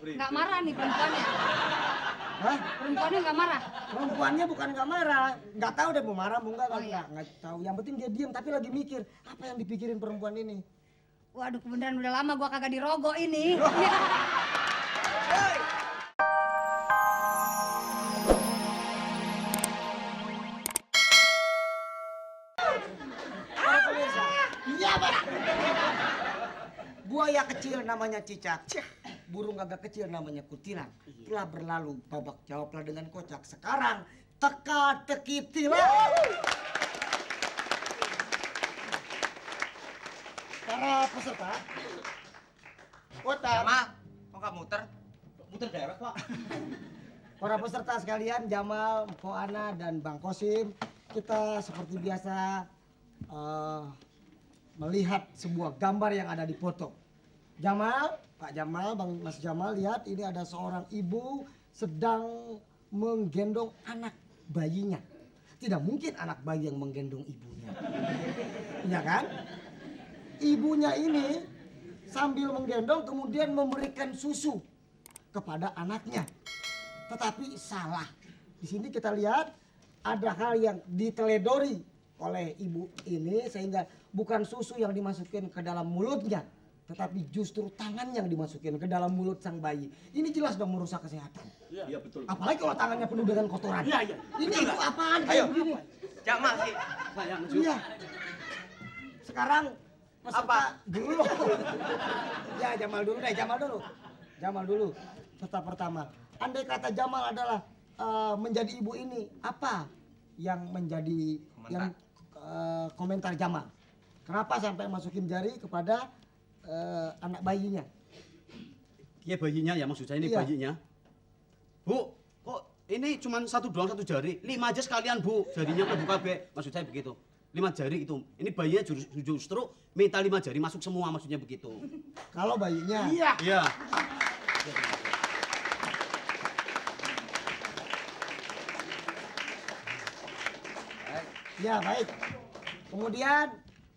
Nggak marah nih perempuannya. Hah? Perempuannya nggak marah. Perempuannya bukan nggak marah, nggak tahu deh mau marah mau nggak, Oh, iya. nggak tahu. Yang penting dia diam tapi lagi mikir apa yang dipikirin perempuan ini. Waduh, kebenaran udah lama gua kagak dirogo ini. Para pemirsa, iya Pak. Buaya kecil namanya cicak, burung gagak kecil namanya kutilang. Telah berlalu, babak jawablah dengan kocak. Sekarang teka-teki tilang. Para peserta, Kota. Ma, kok nggak muter? Muter daerah, Pak. Para peserta sekalian, Jamal, Mpok Ana, dan Bang Kosim, kita seperti biasa melihat sebuah gambar yang ada di foto. Jamal, Pak Jamal, Mas Jamal, lihat ini ada seorang ibu sedang menggendong anak bayinya. Tidak mungkin anak bayi yang menggendong ibunya. Iya kan? Ibunya ini sambil menggendong kemudian memberikan susu kepada anaknya. Tetapi salah. Di sini kita lihat ada hal yang diteledori oleh ibu ini sehingga bukan susu yang dimasukin ke dalam mulutnya, tetapi justru tangan yang dimasukin ke dalam mulut sang bayi. Ini jelas dong merusak kesehatan. Iya, betul. Apalagi kalau tangannya penuh dengan kotoran. Iya, iya. Ini itu apaan Ayo. kayak begini? Jamal sih. Saya Iya. Sekarang peserta Apa? dulu. Ya Jamal dulu deh, Jamal dulu. Peserta pertama. Andai kata Jamal adalah menjadi ibu ini, apa yang menjadi komentar Jamal? Kenapa sampai masukin jari kepada anak bayinya? Dia bayinya ya, maksud saya ini Iya. bayinya. Bu, kok ini cuma satu jari? 5 aja sekalian, Bu. Jarinya kebuka be. Maksud saya begitu. 5 jari itu. Ini bayinya justru minta 5 jari masuk semua, maksudnya begitu. Kalau bayinya, Iya. ya baik. Kemudian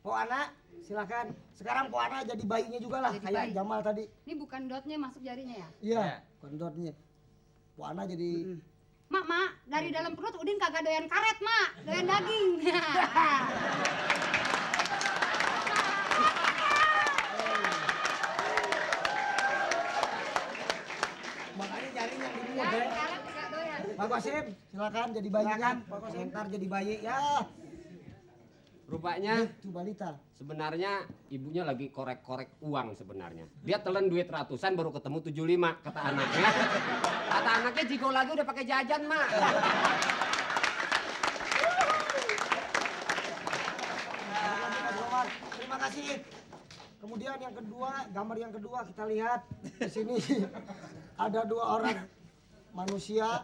Po Ana, silakan. Sekarang Po Ana jadi bayinya juga lah, Jadi kayak bayi. Jamal tadi. Ini bukan dotnya masuk jarinya ya? Iya, Iya. kondornya. Po Ana jadi Mak, dari dalam perut Udin kagak doyan karet, Mak. Doyan daging. makanya jarinya yang dibuat Ya, ya. karet kagak doyan. Pak Kosim, silakan jadi bayinya. Pak Kosim, ntar jadi bayi ya. Rupanya Itu balita. sebenarnya ibunya lagi korek-korek uang sebenarnya. Dia telan duit ratusan baru ketemu 75 kata anaknya. Kata anaknya jiko lagi udah pakai jajan, Mak. Terima kasih. Kemudian yang kedua, gambar yang kedua kita lihat di sini ada 2 orang manusia.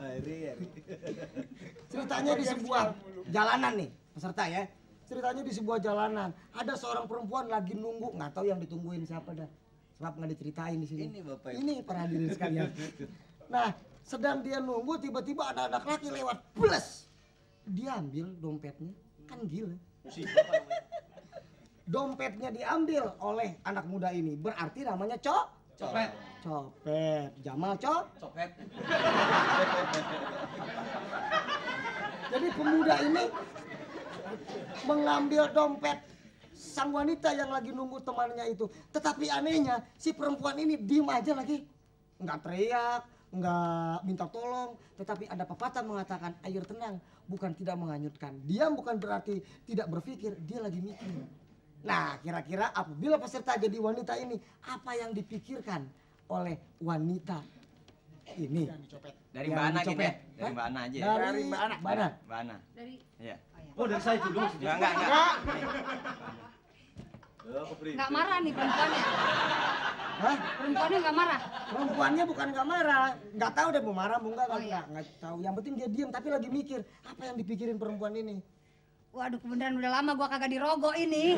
Ceritanya di sebuah jalanan nih, peserta ya. Ceritanya di sebuah jalanan. Ada seorang perempuan lagi nunggu, nggak tahu yang ditungguin siapa dah. Sebab nggak diceritain di sini. Ini Bapak. Ini para hadirin sekalian. Nah, sedang dia nunggu tiba-tiba ada anak laki lewat, plus. Dia ambil dompetnya, kan gila. Dompetnya diambil oleh anak muda ini, berarti namanya Copet. copet. Jamal Copet. Jadi pemuda ini mengambil dompet sang wanita yang lagi nunggu temannya itu. Tetapi anehnya si perempuan ini diem aja lagi. Nggak teriak, nggak minta tolong. Tetapi ada pepatah mengatakan air tenang bukan tidak menghanyutkan. Diam bukan berarti tidak berpikir, dia lagi mikir. Nah kira-kira apabila peserta jadi wanita ini, apa yang dipikirkan oleh wanita ini? Dari Yang Mbak Ana dicopet. gitu ya? Dari Hah? Mbak Ana aja ya? Dari Mbak Ana. Mbak Ana. Dari Iya. Oh, dari saya dulu. Enggak. nggak marah nih perempuannya. Hah? Perempuannya nggak marah. Perempuannya bukan nggak marah, nggak tahu deh mau marah mau nggak, Oh, iya. nggak tahu. Yang penting dia diam tapi lagi mikir apa yang dipikirin perempuan ini. Waduh, kebenaran udah lama gua kagak dirogo ini.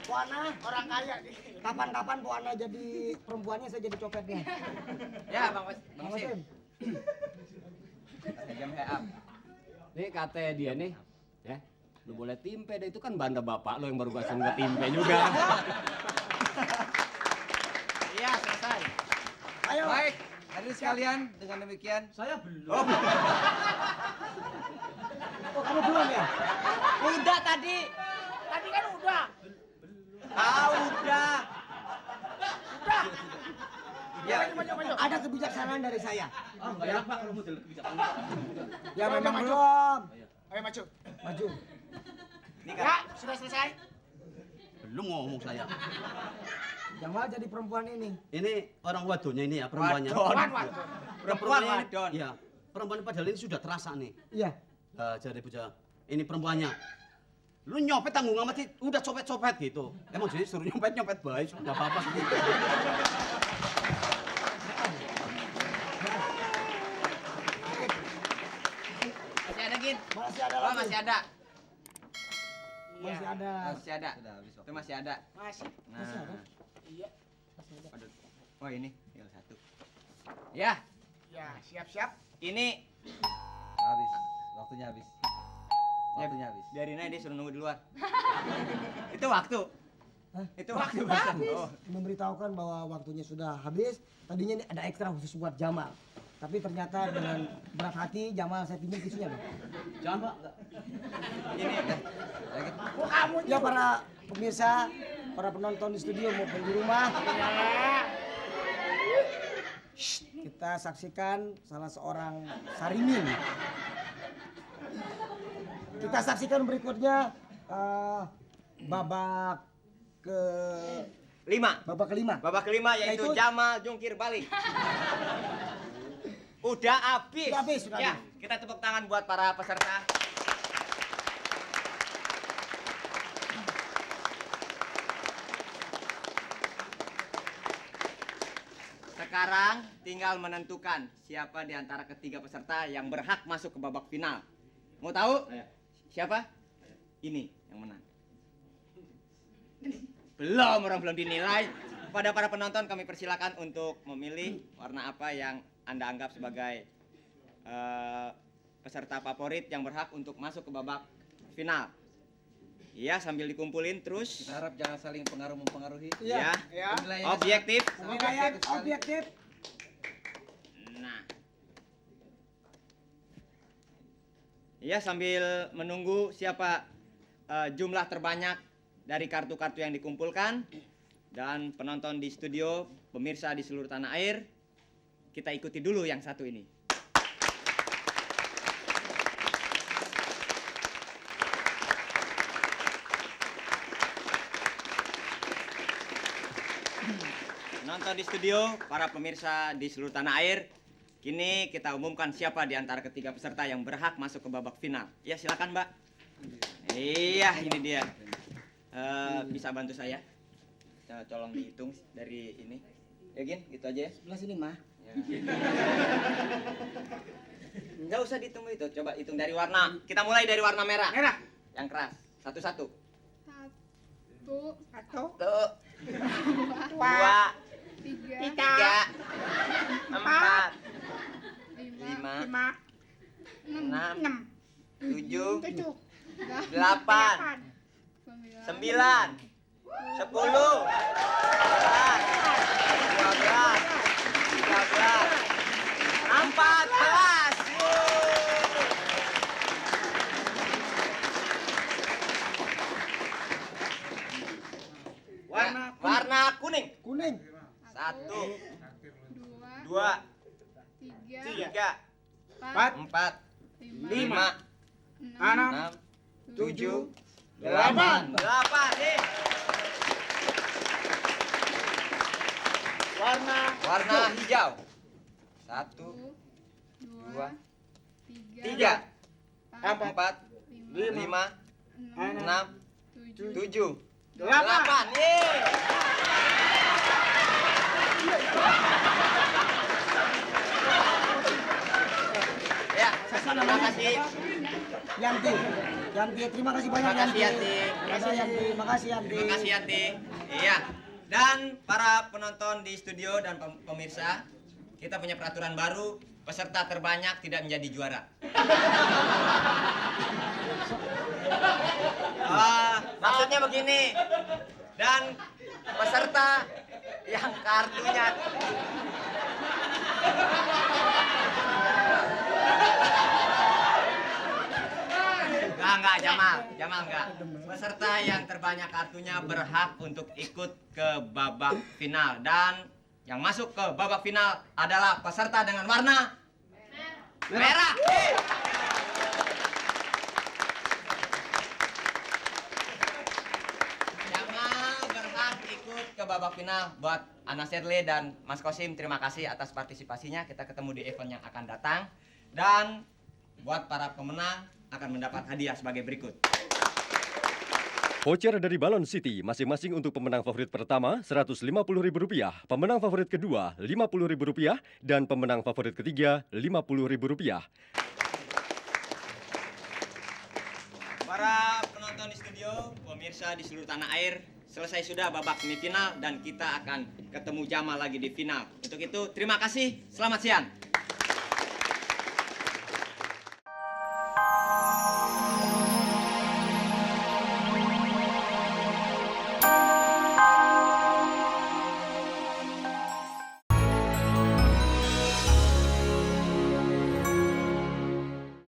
Puana orang kaya nih. Kapan-kapan Puana jadi perempuannya, saya jadi copetnya. Ya, Bang Bang Sim. Sim. Jam head up. Nih kata dia nih, ya, lu boleh timpe deh, itu kan banda bapak lo yang baru gak senggak timpe juga. Iya, selesai. Ayo. Baik, hadirin sekalian, dengan demikian Saya belum. Oh, kamu belum ya? udah tadi. Tadi kan udah. Ah, udah. Ya, Ada kebijaksanaan dari saya. Ah, enggak enak Pak kalau model kebijakan. Ya memang belum. Ayo maju. Maju. ini Ya, kan. sudah selesai. Belum ngomong saya. Jamal jadi perempuan ini. Ini orang wadonya ini ya, perempuannya. Wadon. Wan. Perempuan wadon. Iya, perempuan padahal ini sudah terasa nih. Iya. Jadi bocah, ini perempuannya. Lu nyopet tanggung amat sih, udah copet-copet gitu. Emang jadi suruh nyopet baik, enggak apa-apa. Masih ada, Gin? Masih ada Oh, lagi. masih ada. Masih ada. Masih ada. Itu masih ada. Masih. Nah. Masih ada? Iya. Aduh. Oh, ini tinggal satu. Ya, Ya, siap-siap. ini Habis. Waktunya habis. Waktunya habis. biarin aja dia suruh nunggu di luar. Itu waktu. Hah? Itu waktu Bang. Oh. Memberitahukan bahwa waktunya sudah habis. Tadinya ini ada ekstra khusus buat Jamal. Tapi ternyata dengan berat hati Jamal saya pinjam tisunya, Bang. Jangan, Pak. Ini udah. Lagi. Oh, kamu Ya para pemirsa, para penonton di studio maupun di rumah. Shh, kita saksikan salah seorang Sarimin. Kita saksikan berikutnya babak Lima. kelima. Babak kelima yaitu Yaitu- Jamal jungkir balik. Udah habis. Sudah habis, sudah Ya, habis. kita tepuk tangan buat para peserta. Sekarang tinggal menentukan siapa di antara ketiga peserta yang berhak masuk ke babak final. Mau tahu? Siapa? Ini yang menang. Belum, orang belum dinilai. Pada para penonton kami persilakan untuk memilih warna apa yang Anda anggap sebagai peserta favorit yang berhak untuk masuk ke babak final. Iya, sambil dikumpulin terus. Kita harap jangan saling pengaruh mempengaruhi. Iya. Ya. Penilaiannya Objektif. Penilaian objektif. Nah. Iya, sambil menunggu siapa jumlah terbanyak dari kartu-kartu yang dikumpulkan dan penonton di studio, pemirsa di seluruh tanah air, kita ikuti dulu yang satu ini. Penonton di studio, para pemirsa di seluruh tanah air, kini kita umumkan siapa di antara ketiga peserta yang berhak masuk ke babak final. Ya, silakan Mbak. Iya, ini dia. Bisa bantu saya? Tolong dihitung dari ini. Ya, Gin, gitu aja ya. Sebelah sini, Mah. Ya. Nggak usah dihitung itu, coba hitung dari warna. Kita mulai dari warna merah. Merah. Yang keras. Satu-satu. Satu, Satu. Dua, tiga, tiga, empat, lima, lima, enam, enam, tujuh, Tujuh. delapan, sembilan, sepuluh, sebelas, dua belas, tiga belas, 14. Warna kuning. Kuning. Satu, dua, dua, tiga, tiga, Empat. empat, lima, lima, Enam. enam, tujuh, Delapan. delapan. Nih. Warna hijau. Satu, dua, tiga, Empat. empat, lima, enam, tujuh, tujuh, Delapan. delapan. Yeay. Ya, terima kasih. Yanti. Yanti, terima kasih banyak Terima kasih, Yanti. Yanti. Terima kasih Yanti. Makasih Yanti. Terima kasih Yanti. Iya. Dan para penonton di studio dan pemirsa, kita punya peraturan baru, peserta terbanyak tidak menjadi juara. Maksudnya begini, dan peserta yang kartunya enggak, Jamal enggak. Peserta yang terbanyak kartunya berhak untuk ikut ke babak final. Dan yang masuk ke babak final adalah peserta dengan warna merah. Jamal berhak ikut ke babak final. Buat Ana Shirley dan Mas Kosim, terima kasih atas partisipasinya. Kita ketemu di event yang akan datang. Dan buat para pemenang akan mendapat hadiah sebagai berikut. Voucher dari Balon City, masing-masing untuk pemenang favorit pertama Rp150.000, pemenang favorit kedua Rp50.000, dan pemenang favorit ketiga Rp50.000. Para penonton di studio, pemirsa di seluruh tanah air, selesai sudah babak semifinal dan kita akan ketemu Jamal lagi di final. Untuk itu, terima kasih, selamat siang.